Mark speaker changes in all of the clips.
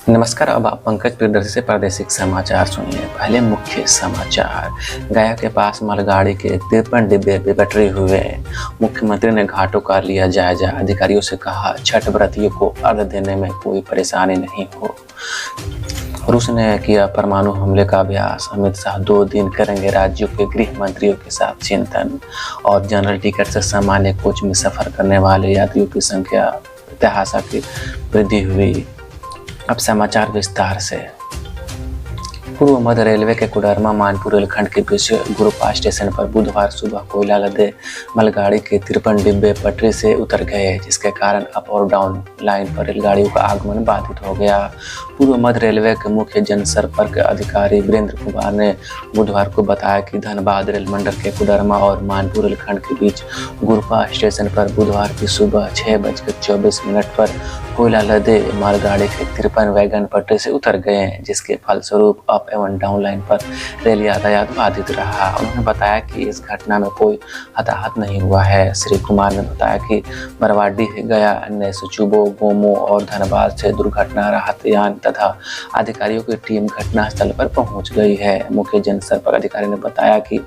Speaker 1: नमस्कार। अब आप पंकज प्रियदर्शी से प्रादेशिक समाचार सुनिए। पहले मुख्य समाचार। गया के पास मालगाड़ी के 53 डिब्बे बेपटरी हुए। मुख्यमंत्री ने घाटों का लिया जायजा। अधिकारियों से कहा छठ व्रतियों को अर्घ देने में कोई परेशानी नहीं हो। रूस ने किया परमाणु हमले का अभ्यास। अमित शाह 2 दिन करेंगे राज्यों के गृह मंत्रियों के साथ चिंतन। और जनरल टिकट से सामान्य कोच में सफर करने वाले यात्रियों की संख्या ऐतिहासिक वृद्धि हुई। अब समाचार विस्तार से। पूर्व मध्य रेलवे के कोडरमा मानपुर रेलखंड के बीच गुरुपा स्टेशन पर बुधवार सुबह कोयला लदे मालगाड़ी के 53 डिब्बे पटरी से उतर गए, जिसके कारण अप और डाउन लाइन पर रेलगाड़ियों का आगमन बाधित हो गया। पूर्व मध्य रेलवे के मुख्य जनसंपर्क अधिकारी वीरेंद्र कुमार ने बुधवार को बताया कि धनबाद रेल मंडल के कोडरमा और मानपुर रेलखंड के बीच गुरुपा स्टेशन पर बुधवार की सुबह 6:24 पर कोयला लदे मालगाड़ी के 53 वैगन पटरी से उतर गए, जिसके फलस्वरूप अप एवं डाउन लाइन पर रेल यातायात बाधित रहा। उन्होंने बताया कि इस घटना में कोई हताहत नहीं हुआ है। श्री कुमार ने बताया कि बरवाडीह, गया, नेसचुबो, गोमो और धनबाद से दुर्घटना राहत यान तथा अधिकारियों की टीम घटनास्थल पर पहुंच गई है। मुख्य जनसंपर्क अधिकारी ने बताया कि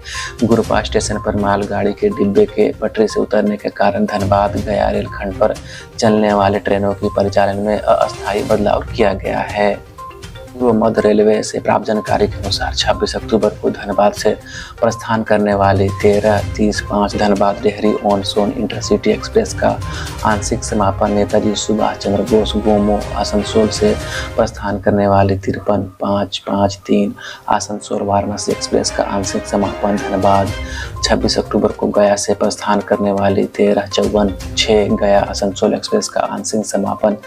Speaker 1: गुरुपा स्टेशन पर मालगाड़ी के डिब्बे के पटरी से उतरने के कारण धनबाद गया रेलखंड पर चलने वाले ट्रेनों की परिचालन में अस्थायी बदलाव किया गया है। पूर्व मध्य रेलवे से प्राप्त जानकारी के अनुसार 26 अक्टूबर को धनबाद से प्रस्थान करने वाली 13:30-5 Dhanbad Dehri on Sone intercity express का आंशिक समापन, नेताजी सुभाष चंद्र बोस गोमो आसनसोल से प्रस्थान करने वाली 53-5-5-3 आसनसोल वाराणसी एक्सप्रेस का आंशिक समापन, धनबाद 26 अक्टूबर को गया से प्रस्थान करने वाली 13:54-6 गया आसनसोल एक्सप्रेस का आंशिक समापन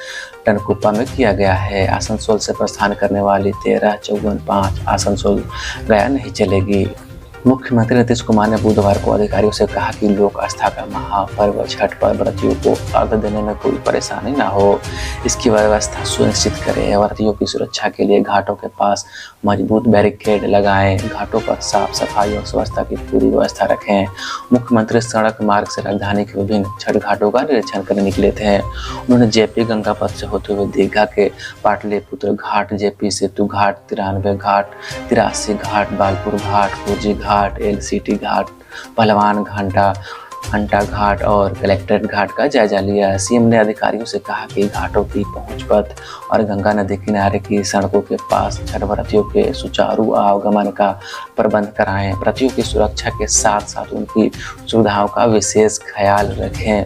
Speaker 1: टनकुप्पा में किया गया है। आसनसोल से प्रस्थान करने वाली 13:54-5 आसनसोल गया नहीं चलेगी। मुख्यमंत्री नीतीश कुमार ने बुधवार को अधिकारियों से कहा कि लोक आस्था का महापर्व छठ पर व्रतियों को अर्घ देने में कोई परेशानी न हो, इसकी व्यवस्था सुनिश्चित करें। व्रतियों की सुरक्षा के लिए घाटों के पास मजबूत बैरिकेड लगाएं, घाटों पर साफ सफाई और स्वच्छता की पूरी व्यवस्था रखें। मुख्यमंत्री सड़क मार्ग से राजधानी के विभिन्न छठ घाटों का निरीक्षण करने निकले थे। उन्होंने जेपी गंगा पथ से होते हुए दीघा के पाटलिपुत्र घाट, जेपी सेतु घाट, 93 घाट, 83 घाट, बालपुर घाट, फौजी घाट, एलसीटी घाट, पहलवान घंटा घाट और कलेक्ट्रेट घाट का जायजा लिया। सीएम ने अधिकारियों से कहा कि घाटों की पहुंच पथ और गंगा नदी किनारे की सड़कों के पास छठ व्रतियों के सुचारू आवागमन का प्रबंध कराएं। व्रतियों की सुरक्षा के साथ साथ उनकी सुविधाओं का विशेष ख्याल रखें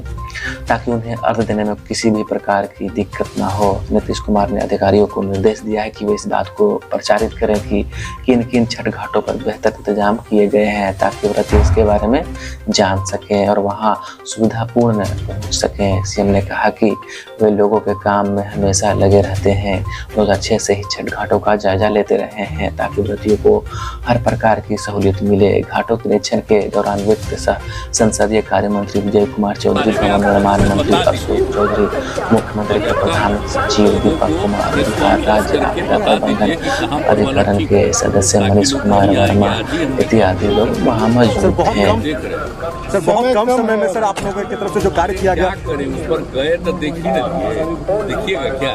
Speaker 1: ताकि उन्हें अर्घ देने में किसी भी प्रकार की दिक्कत न हो। नीतीश कुमार ने अधिकारियों को निर्देश दिया है कि वे इस बात को प्रचारित करें कि किन किन छठ घाटों पर बेहतर इंतजाम किए गए हैं ताकि व्रती इसके बारे में जान सकें और वहां सुविधापूर्ण पहुंच सकें। सीएम ने कहा कि वे लोगों के काम में हमेशा लगे रहते हैं, लोग अच्छे से ही छठ घाटों का जायजा लेते रहे हैं ताकि व्रतियों को हर प्रकार की सहूलियत मिले। घाटों के निरीक्षण के दौरान वित्त संसदीय कार्य मंत्री विजय कुमार चौधरी, निर्माण मंत्री अशोक चौधरी, मुख्यमंत्री के प्रधान सचिव दीपक कुमार, बिहार राज्य आपदा प्रबंधन अधिकरण के सदस्य मनीष कुमार वर्मा इत्यादि लोग वहाँ मौजूद हैं।
Speaker 2: सर, बहुत कम समय में सर आप लोगों की तरफ से जो कार्य किया गया,
Speaker 3: क्या करें, उस पर गए तो देखिएगा क्या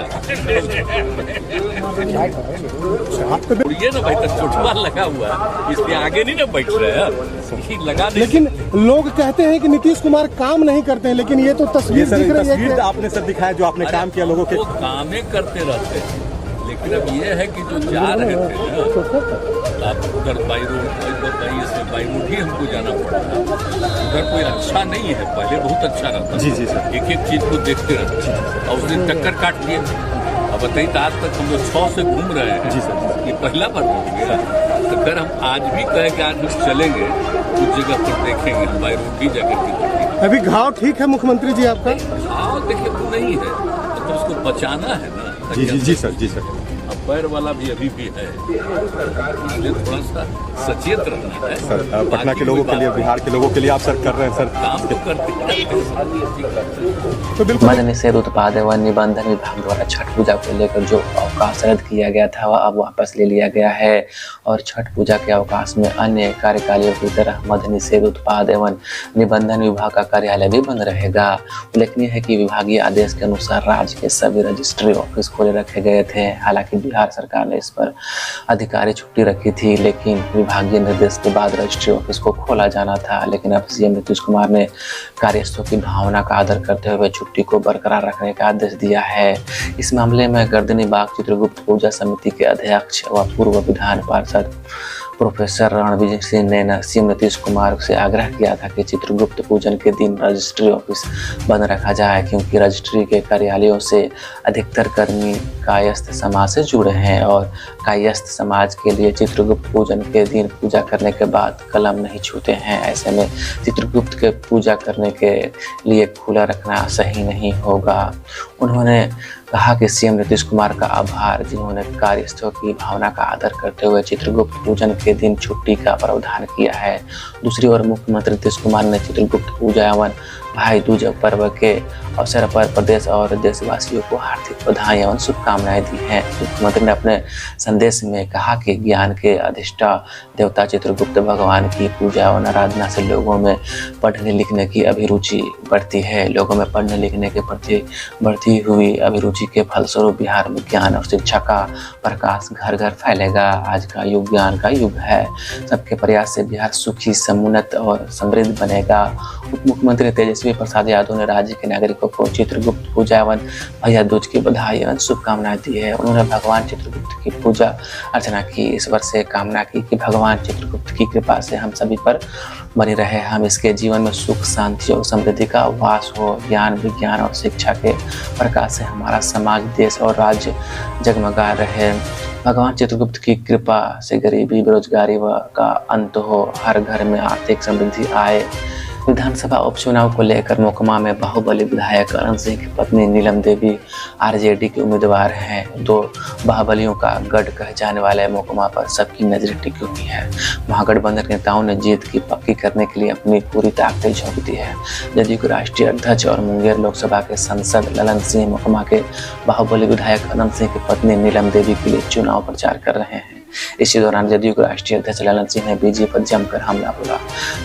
Speaker 3: ये ना भाई, तक चोटवा लगा हुआ है, इसके आगे नहीं ना बैठ रहे हैं, लगा नहीं।
Speaker 4: लेकिन लोग कहते हैं कि नीतीश कुमार काम नहीं करते हैं, लेकिन ये तो तस्वीर दिख रही है।
Speaker 2: तस्वीर आपने सर दिखाया जो आपने काम किया लोगों के,
Speaker 3: वो कामें करते रहते हैं। लेकिन अब ये है कि जो जा रहे थे ना, आप उधर बाई रोड ही हमको जाना पड़ रहा है। उधर कोई अच्छा नहीं है, पहले बहुत अच्छा रहता।
Speaker 2: जी जी सर,
Speaker 3: एक एक चीज को देखते रहते हैं और उस दिन टक्कर काट लिए। अब बताइए, तो आज तक हम लोग 6 से घूम रहे हैं।
Speaker 2: जी सर,
Speaker 3: ये पहला बार हो गया। तो अगर हम आज भी कहें कि आज हम चलेंगे उस जगह पर देखेंगे, हम बाई रोड ही जाकर के।
Speaker 4: अभी घाव ठीक है मुख्यमंत्री जी आपका?
Speaker 3: हाँ देखिए, वो नहीं है तो उसको बचाना है ना।
Speaker 2: जी जी जी सर, जी सर।
Speaker 3: अब पैर वाला भी अभी भी है, इसलिए थोड़ा सा सचेत रहना है।
Speaker 2: सर पटना
Speaker 3: बाकी
Speaker 2: के लोगों
Speaker 3: कोई
Speaker 2: के लिए,
Speaker 3: बात
Speaker 2: बिहार के लोगों के लिए आप सर कर रहे हैं सर।
Speaker 3: काम तो करते हैं,
Speaker 2: तो बिल्कुल
Speaker 1: मद्य निषेध उत्पाद एवं निबंधन विभाग द्वारा छठ पूजा को लेकर जो अवकाश रद्द किया गया था वह अब वापस ले लिया गया है और छठ पूजा के अवकाश में अन्य कार्यकालियों की तरह मद्य निषेध उत्पाद एवं निबंधन विभाग का कार्यालय भी बंद रहेगा। उल्लेखनीय है कि विभागीय आदेश के अनुसार राज्य के सभी रजिस्ट्री ऑफिस खोले रखे गए थे। हालांकि बिहार सरकार ने इस पर अधिकारी छुट्टी रखी थी, लेकिन विभागीय निर्देश के बाद रजिस्ट्री ऑफिस को खोला जाना था। लेकिन अब सीएम नीतीश कुमार ने कार्यस्थों की भावना का आदर करते हुए छुट्टी को बरकरार रखने का आदेश दिया है। इस मामले में गर्दनीबाग चित्रगुप्त पूजा समिति के अध्यक्ष व पूर्व विधान पार्षद प्रोफेसर रणवीर सिंह ने सीएम नीतीश कुमार से आग्रह किया था कि चित्रगुप्त पूजन के दिन रजिस्ट्री ऑफिस बंद रखा जाए, क्योंकि रजिस्ट्री के कार्यालयों से अधिकतर कर्मी कायस्थ समाज से जुड़े हैं और कायस्थ समाज के लिए चित्रगुप्त पूजन के दिन पूजा करने के बाद कलम नहीं छूते हैं। ऐसे में चित्रगुप्त के पूजा करने के लिए खुला रखना सही नहीं होगा। उन्होंने कहा कि सीएम नीतीश कुमार का आभार, जिन्होंने कार्यस्थलों की भावना का आदर करते हुए चित्रगुप्त पूजन के दिन छुट्टी का प्रावधान किया है। दूसरी ओर मुख्यमंत्री नीतीश कुमार ने चित्रगुप्त पूजा एवं भाई दूज पर्व के अवसर पर प्रदेश और देशवासियों को हार्दिक बधाई एवं शुभकामनाएं दी हैं। मुख्यमंत्री ने अपने संदेश में कहा कि ज्ञान के अधिष्ठा देवता चित्रगुप्त भगवान की पूजा एवं आराधना से लोगों में पढ़ने लिखने की अभिरुचि बढ़ती है। लोगों में पढ़ने लिखने के प्रति बढ़ती हुई अभिरुचि के फलस्वरूप बिहार में ज्ञान और शिक्षा का प्रकाश घर घर फैलेगा। आज का युग ज्ञान का युग है। सबके प्रयास से बिहार सुखी, समुन्नत और समृद्ध बनेगा। उप मुख्यमंत्री तेजस्वी प्रसाद यादव ने राज्य के नागरिकों को चित्रगुप्त पूजा एवं भैया दूज की बधाई एवं शुभकामनाएं दी है। उन्होंने भगवान चित्रगुप्त की पूजा अर्चना की, ईश्वर से कामना की कि भगवान चित्रगुप्त की कृपा से हम सभी पर बनी रहे, हम इसके जीवन में सुख, शांति और समृद्धि का वास हो। ज्ञान, विज्ञान और शिक्षा के प्रकाश से हमारा समाज, देश और राज्य जगमगा रहे। भगवान चित्रगुप्त की कृपा से गरीबी, बेरोजगारी का अंत हो, हर घर में आर्थिक समृद्धि आए। विधानसभा उपचुनाव को लेकर मोकामा में बाहुबली विधायक अनंत सिंह की पत्नी नीलम देवी आरजेडी की उम्मीदवार हैं। दो बाहुबलियों का गढ़ कहे जाने वाले मोकामा पर सबकी नजरें टिकी हुई है। महागठबंधन नेताओं ने जीत की पक्की करने के लिए अपनी पूरी ताकत झोंक दी है। जदयू के राष्ट्रीय अध्यक्ष और मुंगेर लोकसभा के सांसद ललन सिंह मोकामा के बाहुबली विधायक अनंत सिंह की पत्नी नीलम देवी के लिए चुनाव प्रचार कर रहे हैं। इसी दौरान जदयू के राष्ट्रीय अध्यक्ष ललन सिंह ने बीजेपी पर जमकर हमला बोला।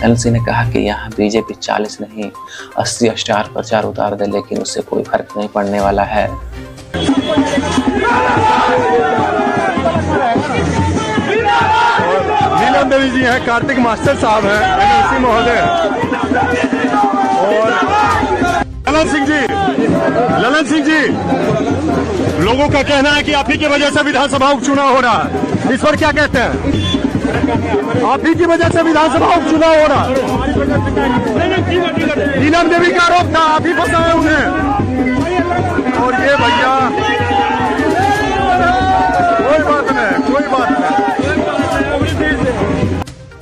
Speaker 1: ललन सिंह ने कहा कि यहाँ बीजेपी 40 नहीं 80 स्टार प्रचार उतार दे, लेकिन उससे कोई फर्क नहीं पड़ने वाला है।
Speaker 2: नीलम देवी जी हैं, कार्तिक मास्टर साहब हैं, एनएलसी महोदय और ललन सिंह जी, लोगों का कहना है कि आप ही की वजह से विधानसभा उपचुनाव हो रहा है, इस पर क्या कहते हैं? आप ही की वजह से विधानसभा उपचुनाव हो रहा है। नीलम देवी का आरोप था, आप ही फंसाए उन्हें। और ये भैया कोई बात नहीं, कोई बात नहीं।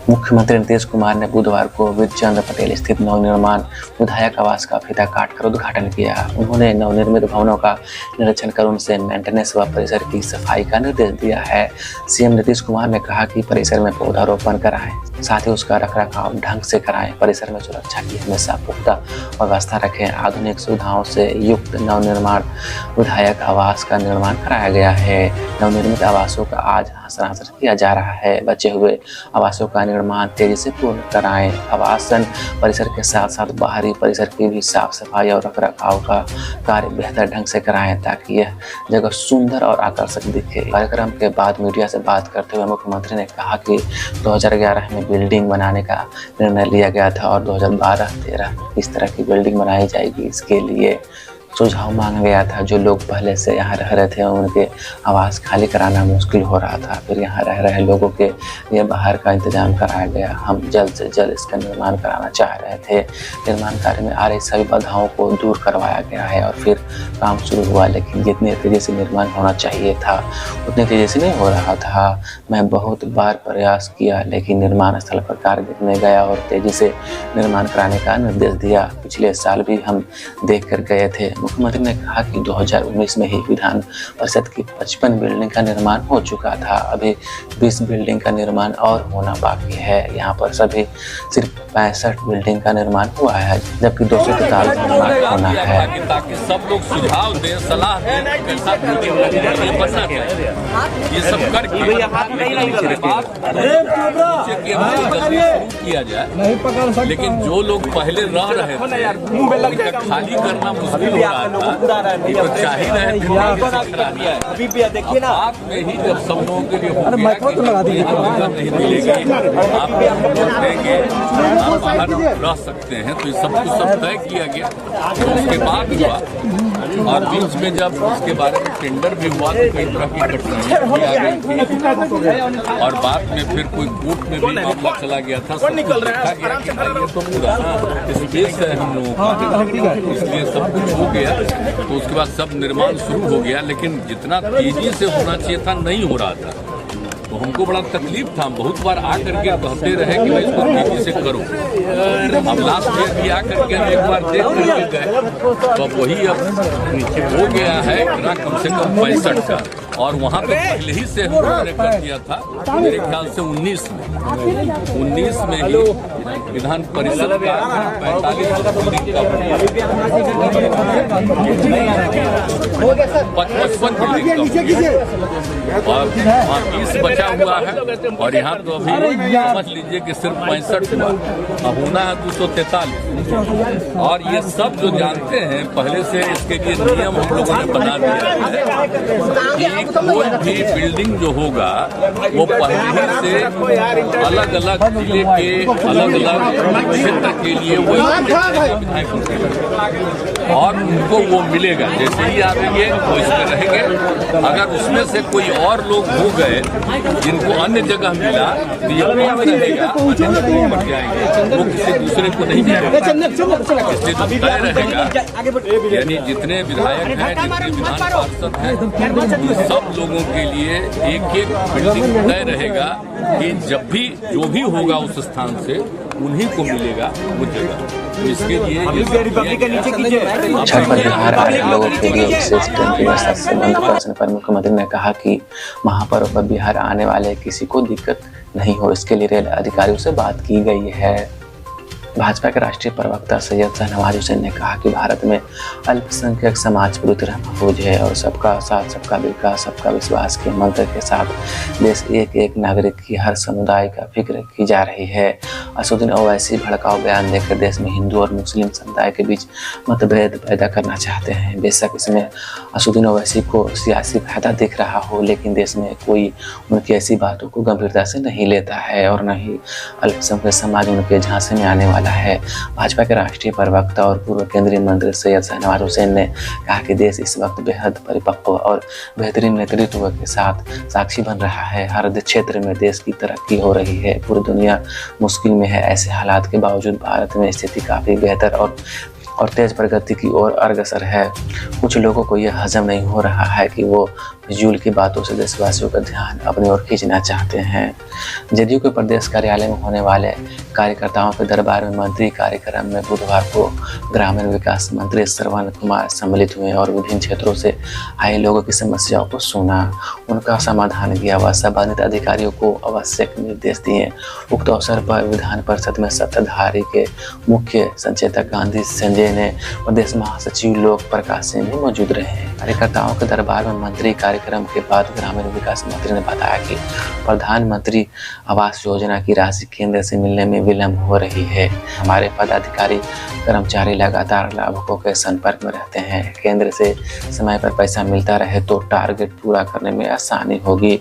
Speaker 1: मुख्यमंत्री नीतीश कुमार ने बुधवार को विजयचंद्र पटेल स्थित नवनिर्माण विधायक आवास का फीता काटकर उद्घाटन किया। उन्होंने नवनिर्मित भवनों का निरीक्षण कर उनसे मेंटेनेंस व परिसर की सफाई का निर्देश दिया है। सीएम नीतीश कुमार ने कहा कि परिसर में पौधारोपण कराएं, साथ ही उसका रखरखाव ढंग से कराएं। परिसर में सुरक्षा की हमेशा पुख्ता व्यवस्था रखें। आधुनिक सुविधाओं से युक्त नवनिर्माण विधायक आवास का निर्माण कराया गया है। नवनिर्मित आवासों का आज हस्तांतरण किया जा रहा है। बचे हुए आवासों का निर्माण तेजी से पूर्ण कराएं। आवासन परिसर के साथ साथ बाहरी परिसर की भी साफ सफाई और रखरखाव का कार्य बेहतर ढंग से कराएं, ताकि यह जगह सुंदर और आकर्षक दिखे। कार्यक्रम के बाद मीडिया से बात करते हुए मुख्यमंत्री ने कहा कि 2011 में बिल्डिंग बनाने का निर्णय लिया गया था और 2012-13 इस तरह की बिल्डिंग बनाई जाएगी। इसके लिए सुझाव मांगा गया था। जो लोग पहले से यहाँ रह रहे थे उनके आवास खाली कराना मुश्किल हो रहा था, फिर यहाँ रह रहे लोगों के लिए बाहर का इंतजाम कराया गया। हम जल्द से जल्द इसका निर्माण कराना चाह रहे थे। निर्माण कार्य में आ रही सभी बाधाओं को दूर करवाया गया है और फिर काम शुरू हुआ, लेकिन जितनी तेजी से निर्माण होना चाहिए था उतनी तेजी से नहीं हो रहा था। मैं बहुत बार प्रयास किया, लेकिन निर्माण स्थल पर कार्य देखने गया और तेजी से निर्माण कराने का निर्देश दिया। पिछले साल भी हम देख कर गए थे। मुख्यमंत्री ने कहा कि 2019 में ही विधान परिषद की 55 बिल्डिंग का निर्माण हो चुका था। अभी 20 बिल्डिंग का निर्माण और होना बाकी है। यहाँ पर सभी सिर्फ 65 बिल्डिंग का निर्माण हुआ है, जबकि 243 निर्माण होना है।
Speaker 3: ताकि सब लोग सुझाव दें, सलाह दें, कैसा बिल्डिंग बनना चाहिए, ये सब करके किया जाए। लेकिन जो लोग पहले रह रहे थे उनका खाली करना मुश्किल हो रहा था, ये तो चाह ही रहे थे। बाद में ही जब सब लोगों के लिए हो गया कि नहीं मिलेगी, आप देंगे, आप बाहर रह सकते हैं, तो सब कुछ सब तय किया गया। तो उसके बाद हुआ और बीच में जब उसके बारे में टेंडर भी हुआ तो कई तरह की कठिनाइयां भी आ गई थी और बाद में फिर कोई कोर्ट में भी मामला चला गया था। सब देखा गया कि नहीं ये तो पुराना स्पेस है हम लोगों का, इसलिए सब कुछ हो गया। तो उसके बाद सब निर्माण शुरू हो गया, लेकिन जितना तेजी से होना चाहिए था नहीं हो रहा था। तो हमको बड़ा तकलीफ था, बहुत बार आकर के कहते रहे कि भाई इसको तेजी से करो। अब लास्ट ईयर भी आकर के हम एक बार देख करके गए, तो अब वही अब हो गया है इतना कम से कम 65 का, और वहाँ पे पहले ही से हम लोगों ने कर दिया था मेरे ख्याल से 19 में ही विधान परिषद का 45 बिल्डिंग का 55 बिल्डिंग और 20 बचा हुआ है। और यहाँ तो अभी समझ लीजिए कि सिर्फ 65 हुआ, अब होना है 243। और ये सब जो जानते हैं पहले से, इसके लिए नियम हम लोगों ने बना दिया है कि कोई भी बिल्डिंग जो होगा वो पहले ही से अलग अलग जिले के अलग अलग क्षेत्र के लिए वो और उनको वो मिलेगा। जैसे ही आएंगे वो इसमें रहेंगे। अगर उसमें से कोई और लोग हो गए जिनको अन्य जगह मिला तो ये कौन रहेगा, अन्य जगह बढ़ जाएंगे, वो किसी दूसरे को नहीं मिलेगा। इसलिए तो तय रहेगा, यानी जितने विधायक हैं, जितने विधान पार्षद हैं, सब लोगों के लिए एक एक बिल्डिंग तय रहेगा कि जब भी जो भी होगा उस स्थान से उन्हीं को मिलेगा वो जगह। इसके लिए
Speaker 1: छठ पर बिहार आए लोगों के लिए विशेष ट्रेन की व्यवस्था से संबंधित प्रश्न पर मुख्यमंत्री ने कहा कि महापर्व पर बिहार आने वाले किसी को दिक्कत नहीं हो, इसके लिए रेल अधिकारियों से बात की गई है। भाजपा के राष्ट्रीय प्रवक्ता सैयद शाहनवाज हुसैन ने कहा कि भारत में अल्पसंख्यक समाज पूरी तरह महफूज है और सबका साथ, सबका विकास, सबका विश्वास के मंत्र के साथ देश एक एक नागरिक की हर समुदाय का फिक्र की जा रही है। असदुद्दीन ओवैसी भड़काऊ बयान देकर देश में हिंदू और मुस्लिम समुदाय के बीच मतभेद पैदा करना चाहते हैं। बेशक इसमें असदुद्दीन ओवैसी को सियासी फायदा दिख रहा हो, लेकिन देश में कोई उनकी ऐसी बातों को गंभीरता से नहीं लेता है और न ही अल्पसंख्यक समाज उनके झांसे में आने वाला है। भाजपा के राष्ट्रीय प्रवक्ता और पूर्व केंद्रीय मंत्री सैयद शाहनवाज हुसैन ने कहा कि देश इस वक्त बेहद परिपक्व और बेहतरीन नेतृत्व के साथ साक्षी बन रहा है। हर क्षेत्र में देश की तरक्की हो रही है, पूरी दुनिया मुश्किल में है। ऐसे हालात के बावजूद भारत में स्थिति काफ़ी बेहतर और तेज प्रगति की ओर अग्रसर है। कुछ लोगों को यह हजम नहीं हो रहा है कि वो फिजूल की बातों से देशवासियों का ध्यान अपनी ओर खींचना चाहते हैं। जदयू के प्रदेश कार्यालय में होने वाले कार्यकर्ताओं के दरबार में मंत्री कार्यक्रम में बुधवार को ग्रामीण विकास मंत्री श्रवण कुमार सम्मिलित हुए और विभिन्न क्षेत्रों से आए लोगों की समस्याओं को सुना, उनका समाधान किया व संबंधित अधिकारियों को आवश्यक निर्देश दिए। उक्त अवसर पर विधान परिषद में सत्ताधारी के मुख्य संचेतक गांधी संजय ने प्रदेश महासचिव लोक प्रकाश सिंह भी मौजूद रहे। कार्यकर्ताओं के दरबार में मंत्री कार्यक्रम के बाद ग्रामीण विकास मंत्री ने बताया कि प्रधानमंत्री आवास योजना की राशि केंद्र से मिलने में विलम्ब हो रही है। हमारे पदाधिकारी कर्मचारी लगातार लाभुकों के संपर्क में रहते हैं। केंद्र से समय पर पैसा मिलता रहे तो टारगेट पूरा करने में आसानी होगी।